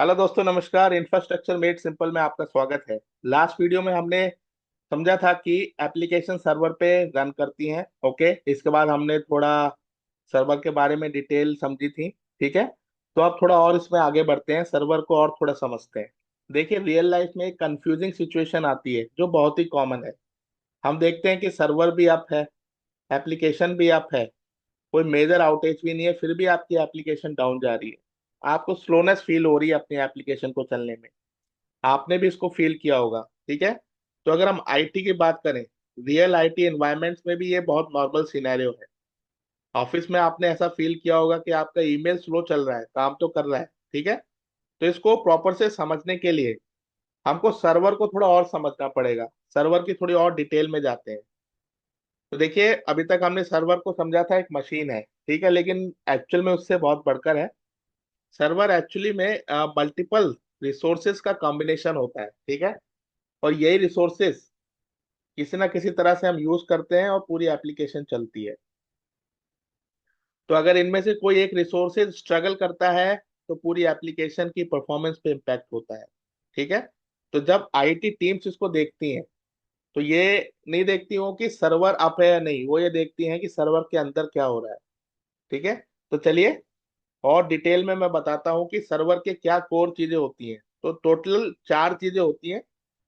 Hello दोस्तों, नमस्कार। Infrastructure made simple में आपका स्वागत है। लास्ट वीडियो में हमने समझा था कि एप्लीकेशन सर्वर पे रन करती हैं। ओके, इसके बाद हमने थोड़ा सर्वर के बारे में डिटेल समझी थी। ठीक है, तो अब थोड़ा और इसमें आगे बढ़ते हैं, सर्वर को और थोड़ा समझते हैं। देखिए, रियल लाइफ में एक कंफ्यूजिंग सिचुएशन आती है जो बहुत ही कॉमन है। हम देखते हैं कि सर्वर भी अप है, एप्लीकेशन भी अप है, कोई मेजर आउटेज भी नहीं है, फिर भी आपकी एप्लीकेशन डाउन जा रही है। आपको स्लोनेस फील हो रही है अपनी एप्लीकेशन को चलने में। आपने भी इसको फील किया होगा। ठीक है, तो अगर हम आईटी की बात करें, रियल आईटी एनवायरनमेंट्स में भी ये बहुत नॉर्मल सिनेरियो है। ऑफिस में आपने ऐसा फील किया होगा कि आपका ईमेल स्लो चल रहा है, काम तो कर रहा है। ठीक है, तो इसको प्रॉपर से समझने के लिए हमको सर्वर को थोड़ा और समझना पड़ेगा। सर्वर की थोड़ी और डिटेल में जाते हैं। तो देखिए, अभी तक हमने सर्वर को समझा था एक मशीन है। ठीक है, लेकिन एक्चुअल में उससे बहुत बढ़कर है। सर्वर एक्चुअली में मल्टीपल रिसोर्सेज का कॉम्बिनेशन होता है। ठीक है, और यही रिसोर्सेज किसी ना किसी तरह से हम यूज करते हैं और पूरी एप्लीकेशन चलती है। तो अगर इनमें से कोई एक रिसोर्सेज स्ट्रगल करता है तो पूरी एप्लीकेशन की परफॉर्मेंस पे इम्पैक्ट होता है। ठीक है, तो जब आईटी टीम्स इसको देखती हैं तो ये नहीं देखती हो कि सर्वर अप है या नहीं, वो ये देखती हैं कि सर्वर के अंदर क्या हो रहा है। ठीक है, तो चलिए और डिटेल में मैं बताता हूँ कि सर्वर के क्या कोर चीजें होती हैं। तो टोटल चार चीजें होती हैं।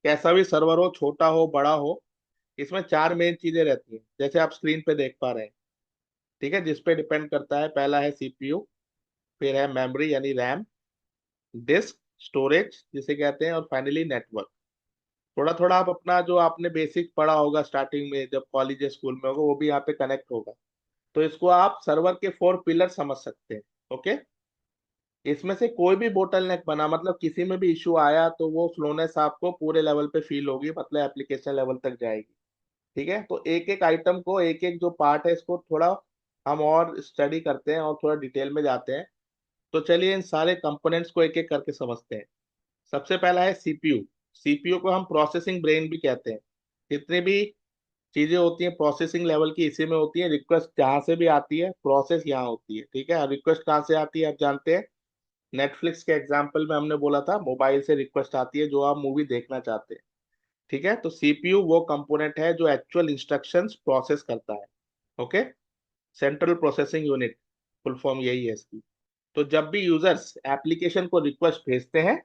कैसा भी सर्वर हो, छोटा हो बड़ा हो, इसमें चार मेन चीजें रहती हैं, जैसे आप स्क्रीन पे देख पा रहे हैं। ठीक है, जिस पे डिपेंड करता है, पहला है सीपीयू, फिर है मेमोरी यानी रैम, डिस्क स्टोरेज जिसे कहते हैं, और फाइनली नेटवर्क। थोड़ा थोड़ा आप अपना जो आपने बेसिक पढ़ा होगा स्टार्टिंग में जब कॉलेज या स्कूल में होगा, वो भी यहाँ पे कनेक्ट होगा। तो इसको आप सर्वर के फोर पिलर समझ सकते हैं। ओके, इसमें से कोई भी बोटल नेक बना, मतलब किसी में भी इश्यू आया, तो वो स्लोनेस आपको पूरे लेवल पे फील होगी, मतलब एप्लीकेशन लेवल तक जाएगी। ठीक है, तो एक एक आइटम को, एक एक जो पार्ट है, इसको थोड़ा हम और स्टडी करते हैं और थोड़ा डिटेल में जाते हैं। तो चलिए इन सारे कंपोनेंट्स को एक एक करके समझते हैं। सबसे पहला है सीपीयू। सीपीयू को हम प्रोसेसिंग ब्रेन भी कहते हैं। जितनी भी चीजें होती हैं प्रोसेसिंग लेवल की, इसी में होती है। रिक्वेस्ट जहां से भी आती है, प्रोसेस यहाँ होती है। ठीक है, रिक्वेस्ट कहाँ से आती है आप जानते हैं। नेटफ्लिक्स के एग्जाम्पल में हमने बोला था, मोबाइल से रिक्वेस्ट आती है जो आप मूवी देखना चाहते हैं। ठीक है, तो सीपीयू वो कंपोनेंट है जो एक्चुअल इंस्ट्रक्शंस प्रोसेस करता है। Okay, central processing unit, full form यही है इसकी। तो जब भी यूजर्स एप्लीकेशन को रिक्वेस्ट भेजते हैं,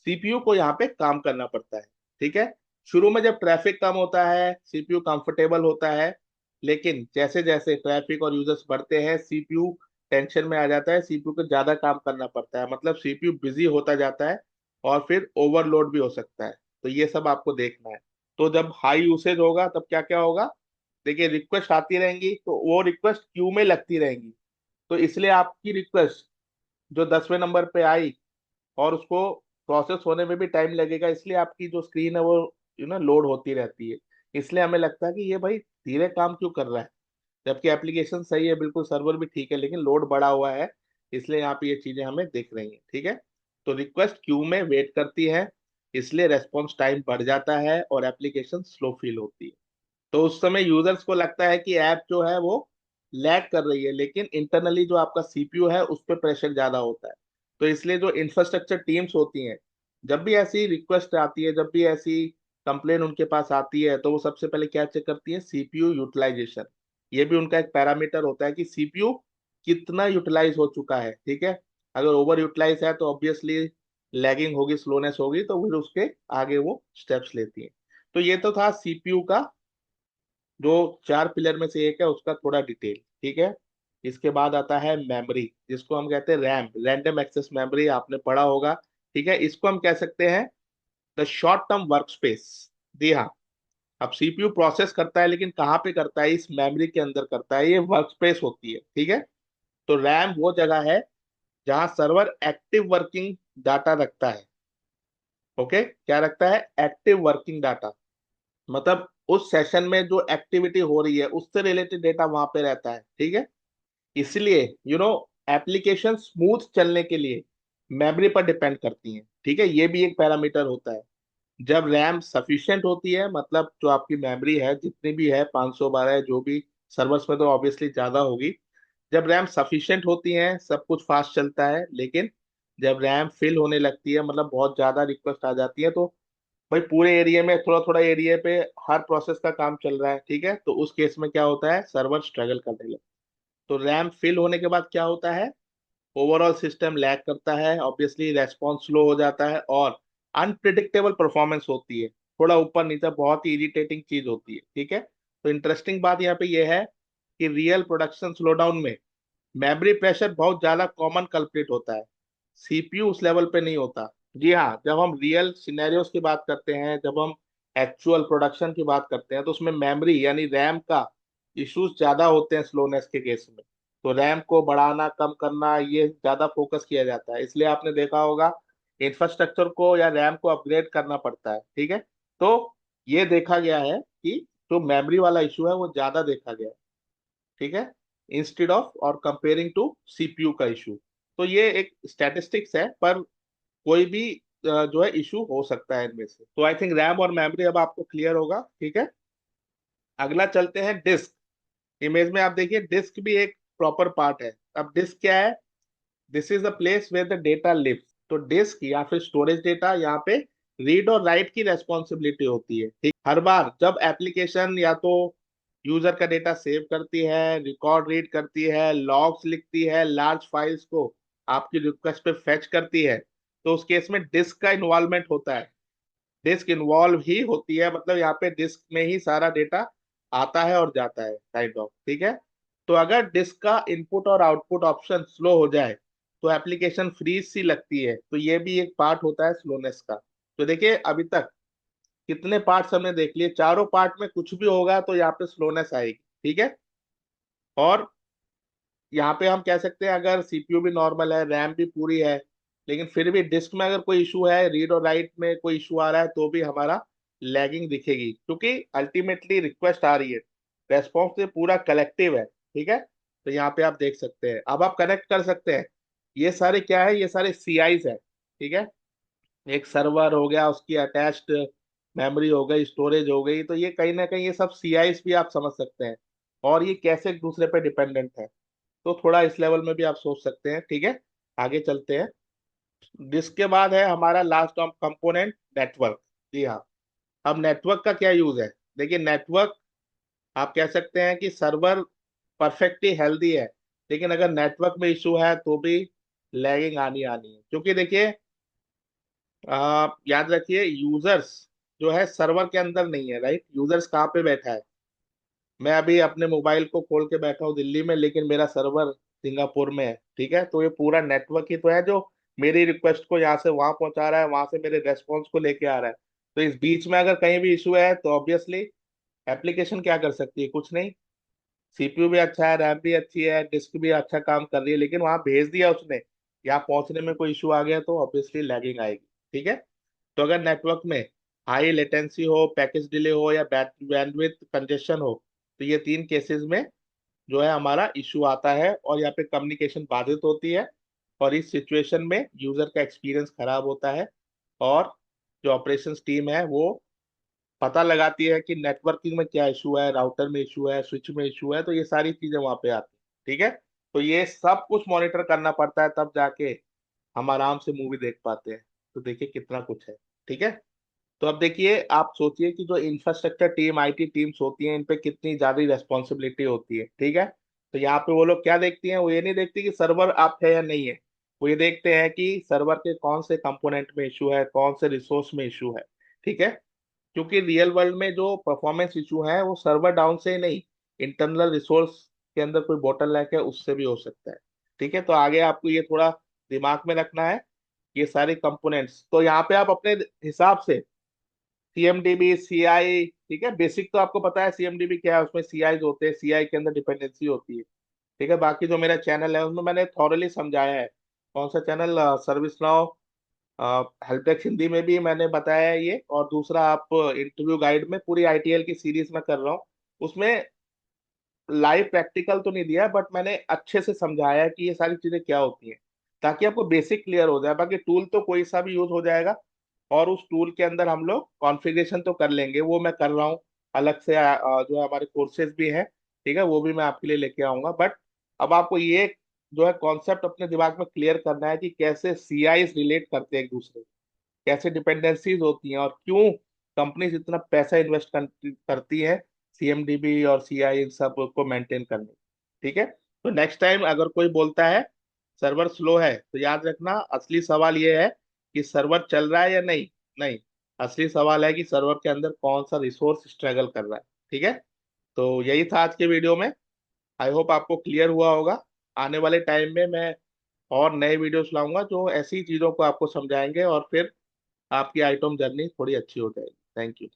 सीपीयू को यहाँ पे काम करना पड़ता है। ठीक है, शुरू में जब ट्रैफिक कम होता है सीपीयू कंफर्टेबल होता है, लेकिन जैसे जैसे ट्रैफिक और यूजर्स बढ़ते हैं, सीपीयू टेंशन में आ जाता है, सीपीयू को ज्यादा काम करना पड़ता है, मतलब सीपीयू बिजी होता जाता है और फिर ओवरलोड भी हो सकता है। तो ये सब आपको देखना है। तो जब हाई यूसेज होगा तब क्या क्या होगा। देखिए, रिक्वेस्ट आती रहेंगी तो वो रिक्वेस्ट क्यू में लगती रहेंगी। तो इसलिए आपकी रिक्वेस्ट जो 10वें नंबर पे आई और उसको प्रोसेस होने में भी टाइम लगेगा, इसलिए आपकी जो स्क्रीन है वो लोड होती रहती है। इसलिए हमें लगता है कि ये भाई धीरे काम क्यों कर रहा है, जबकि एप्लीकेशन सही है, बिल्कुल सर्वर भी ठीक है, लेकिन लोड बढ़ा हुआ है। इसलिए यहाँ पे ये चीजें हमें दिख रही हैं। ठीक है, तो रिक्वेस्ट क्यू में वेट करती है, इसलिए रेस्पॉन्स टाइम बढ़ जाता है और एप्लीकेशन स्लो फील होती है। तो उस समय यूजर्स को लगता है कि ऐप जो है वो लैग कर रही है, लेकिन इंटरनली जो आपका सीपीयू है उस पर प्रेशर ज्यादा होता है। तो इसलिए जो इंफ्रास्ट्रक्चर टीम्स होती हैं, जब भी ऐसी रिक्वेस्ट आती है, जब भी ऐसी कंप्लेन उनके पास आती है, तो वो सबसे पहले क्या चेक करती है, सीपीयू यूटिलाइजेशन। ये भी उनका एक पैरामीटर होता है कि सीपीयू कितना यूटिलाइज हो चुका है। ठीक है, अगर ओवर यूटिलाइज है तो ऑब्वियसली लैगिंग होगी, स्लोनेस होगी, तो फिर उसके आगे वो स्टेप्स लेती है। तो ये तो था सीपीयू का जो चार पिलर में से एक है, उसका थोड़ा डिटेल। ठीक है, इसके बाद आता है मेमोरी, जिसको हम कहते हैं रैम, रैंडम एक्सेस मेमोरी, आपने पढ़ा होगा। ठीक है, इसको हम कह सकते हैं the short term work space. जी हाँ, अब सीपीयू प्रोसेस करता है, लेकिन कहाँ पे करता है, इस मेमोरी के अंदर करता है, ये वर्क स्पेस होती है। ठीक है, तो रैम वो जगह है जहां सर्वर एक्टिव वर्किंग डाटा रखता है। ओके, क्या रखता है, एक्टिव वर्किंग डाटा, मतलब उस सेशन में जो एक्टिविटी हो रही है उससे रिलेटेड डेटा वहां पे रहता है। ठीक है, इसलिए एप्लीकेशन स्मूथ चलने के लिए मेमोरी पर डिपेंड करती हैं। ठीक है, ये भी एक पैरामीटर होता है। जब रैम सफिशिएंट होती है, मतलब जो आपकी मेमोरी है जितनी भी है, 512 है जो भी, सर्वर्स में तो ऑब्वियसली ज्यादा होगी। जब रैम सफिशिएंट होती है सब कुछ फास्ट चलता है, लेकिन जब रैम फिल होने लगती है, मतलब बहुत ज्यादा रिक्वेस्ट आ जाती है, तो भाई पूरे एरिया में थोड़ा थोड़ा एरिया पे हर प्रोसेस का काम चल रहा है, ठीक है, तो उस केस में क्या होता है, सर्वर स्ट्रगल करने लगता है। तो रैम फिल होने के बाद क्या होता है, ओवरऑल सिस्टम लैग करता है, ऑब्वियसली रेस्पॉन्स स्लो हो जाता है, और अनप्रिडिक्टेबल परफॉर्मेंस होती है, थोड़ा ऊपर नीचे, बहुत ही इरिटेटिंग चीज होती है, ठीक है। तो इंटरेस्टिंग बात यहाँ पे ये है कि रियल प्रोडक्शन स्लोडाउन में मेमोरी प्रेशर बहुत ज्यादा कॉमन कल्प्रिट होता है, सीपीयू उस लेवल पे नहीं होता। जी हाँ, जब हम रियल सिनेरियोस की बात करते हैं, जब हम एक्चुअल प्रोडक्शन की बात करते हैं, तो उसमें मेमोरी यानी रैम का इश्यूज ज्यादा होते हैं स्लोनेस के केस में। तो रैम को बढ़ाना कम करना ये ज्यादा फोकस किया जाता है, इसलिए आपने देखा होगा इंफ्रास्ट्रक्चर को या रैम को अपग्रेड करना पड़ता है, ठीक है। तो ये देखा गया है कि जो मेमोरी वाला इशू है वो ज्यादा देखा गया है, ठीक है, इंस्टेड ऑफ और कंपेयरिंग टू सीपीयू का इशू। तो ये एक स्टैटिस्टिक्स है, पर कोई भी जो है इशू हो सकता है इनमें से। तो आई थिंक रैम और मेमोरी अब आपको क्लियर होगा, ठीक है। अगला चलते हैं डिस्क। इमेज में आप देखिए डिस्क भी एक प्रॉपर पार्ट है। अब डिस्क क्या है, this is the place where the data lives. तो डिस्क या फिर स्टोरेज डेटा, यहाँ पे रीड और राइट की रेस्पॉन्सिबिलिटी होती है, ठीक। हर बार जब एप्लीकेशन या तो यूजर का डेटा सेव करती है, रिकॉर्ड रीड करती है, लॉग्स लिखती है, लार्ज फाइल्स को आपकी रिक्वेस्ट पे फेच करती है, तो उस केस में डिस्क का इन्वॉल्वमेंट होता है। डिस्क इन्वॉल्व ही होती है, मतलब यहाँ पे डिस्क में ही सारा डेटा आता है और जाता है, काइंड ऑफ, ठीक है। तो अगर डिस्क का इनपुट और आउटपुट ऑप्शन स्लो हो जाए तो एप्लीकेशन फ्रीज सी लगती है, तो ये भी एक पार्ट होता है स्लोनेस का। तो देखिए अभी तक कितने पार्ट्स हमने देख लिए, चारों पार्ट में कुछ भी होगा तो यहाँ पे स्लोनेस आएगी, ठीक है। और यहाँ पे हम कह सकते हैं अगर सीपीयू भी नॉर्मल है, रैम भी पूरी है, लेकिन फिर भी डिस्क में अगर कोई इशू है, रीड और राइट में कोई इशू आ रहा है, तो भी हमारा लैगिंग दिखेगी, क्योंकि अल्टीमेटली रिक्वेस्ट आ रही है, रेस्पॉन्स ये पूरा कलेक्टिव है, ठीक है। तो यहाँ पे आप देख सकते हैं, अब आप कनेक्ट कर सकते हैं, ये सारे क्या है, ये सारे सीआईज है, ठीक है। एक सर्वर हो गया, उसकी अटैच्ड मेमोरी हो गई, स्टोरेज हो गई, तो ये कहीं ना कहीं ये सब सीआईज भी आप समझ सकते हैं, और ये कैसे एक दूसरे पे डिपेंडेंट है। तो थोड़ा इस लेवल में भी आप सोच सकते हैं, ठीक है। आगे चलते हैं। जिसके बाद है हमारा लास्ट कंपोनेंट, नेटवर्क। जी हाँ। अब नेटवर्क का क्या यूज है, देखिए नेटवर्क, आप कह सकते हैं कि सर्वर परफेक्टली हेल्दी है, लेकिन अगर नेटवर्क में इशू है तो भी लैगिंग आनी आनी है, क्योंकि देखिए याद रखिए यूजर्स जो है सर्वर के अंदर नहीं है, राइट। यूजर्स कहाँ पे बैठा है, मैं अभी अपने मोबाइल को खोल के बैठा हूँ दिल्ली में, लेकिन मेरा सर्वर सिंगापुर में है, ठीक है। तो ये पूरा नेटवर्क ही तो है जो मेरी रिक्वेस्ट को यहाँ से वहां पहुंचा रहा है, वहां से मेरे रेस्पॉन्स को लेके आ रहा है। तो इस बीच में अगर कहीं भी इशू है तो ऑब्वियसली एप्लीकेशन क्या कर सकती है, कुछ नहीं। सीपीयू भी अच्छा है, रैम भी अच्छी है, डिस्क भी अच्छा काम कर रही है, लेकिन वहां भेज दिया उसने, यहाँ पहुंचने में कोई इशू आ गया तो ऑब्वियसली लैगिंग आएगी, ठीक है। तो अगर नेटवर्क में हाई लेटेंसी हो, पैकेज डिले हो, या बैंडविड्थ कंजेशन हो, तो ये तीन केसेस में जो है हमारा इशू आता है, और यहाँ पे कम्युनिकेशन बाधित होती है, और इस सिचुएशन में यूजर का एक्सपीरियंस खराब होता है, और जो ऑपरेशंस टीम है वो पता लगाती है कि नेटवर्किंग में क्या इशू है, राउटर में इशू है, स्विच में इशू है, तो ये सारी चीजें वहां पे आती है, ठीक है। तो ये सब कुछ मॉनिटर करना पड़ता है, तब जाके हम आराम से मूवी देख पाते हैं। तो देखिए कितना कुछ है, ठीक है। तो अब देखिए आप सोचिए कि जो इंफ्रास्ट्रक्चर टीम, आईटी टीम्स होती हैं, इन पे कितनी ज्यादा रेस्पॉन्सिबिलिटी होती है, ठीक है। तो यहाँ पे वो लोग क्या देखती हैं, वो ये नहीं देखती कि सर्वर आप है या नहीं है, वो ये देखते हैं कि सर्वर के कौन से कंपोनेंट में इशू है, कौन से रिसोर्स में इशू है, ठीक है। क्योंकि रियल वर्ल्ड में जो परफॉर्मेंस इशू है वो सर्वर डाउन से ही नहीं, इंटरनल रिसोर्स के अंदर कोई बोटलनेक है उससे भी हो सकता है, ठीक है। तो आगे आपको ये थोड़ा दिमाग में रखना है, ये सारे कंपोनेंट्स। तो यहाँ पे आप अपने हिसाब से सीएमडीबी, सीआई, ठीक है, बेसिक तो आपको पता है सीएमडीबी क्या है, उसमें सीआई होते हैं, सीआई के अंदर डिपेंडेंसी होती है, ठीक है। बाकी जो मेरा चैनल है उसमें मैंने थॉरली समझाया है। कौन सा channel, service now help desk Hindi में भी मैंने बताया है ये, और दूसरा आप इंटरव्यू गाइड में पूरी आईटीएल की सीरीज में कर रहा हूँ, उसमें लाइव प्रैक्टिकल तो नहीं दिया, बट मैंने अच्छे से समझाया है कि ये सारी चीजें क्या होती हैं, ताकि आपको बेसिक क्लियर हो जाए। बाकी टूल तो कोई सा भी यूज हो जाएगा, और उस टूल के अंदर हम लोग कॉन्फ़िगरेशन तो कर लेंगे, वो मैं कर रहा हूँ अलग से। जो हमारे कोर्सेज भी हैं, ठीक है, वो भी मैं आपके लिए लेके आऊंगा। बट अब आपको ये जो है कॉन्सेप्ट अपने दिमाग में क्लियर करना है कि कैसे सीआईज रिलेट करते हैं एक दूसरे, कैसे डिपेंडेंसीज होती हैं, और क्यों कंपनीज इतना पैसा इन्वेस्ट करती हैं सीएमडीबी और सीआई इन सब को मेंटेन करने में। ठीक है, तो नेक्स्ट टाइम अगर कोई बोलता है सर्वर स्लो है, तो याद रखना असली सवाल ये है कि सर्वर चल रहा है या नहीं। नहीं, असली सवाल है कि सर्वर के अंदर कौन सा रिसोर्स स्ट्रगल कर रहा है। ठीक है, तो यही था आज के वीडियो में। आई होप आपको क्लियर हुआ होगा। आने वाले टाइम में मैं और नए वीडियोस लाऊंगा जो ऐसी चीजों को आपको समझाएंगे, और फिर आपकी आइटम जर्नी थोड़ी अच्छी हो जाएगी। Thank you.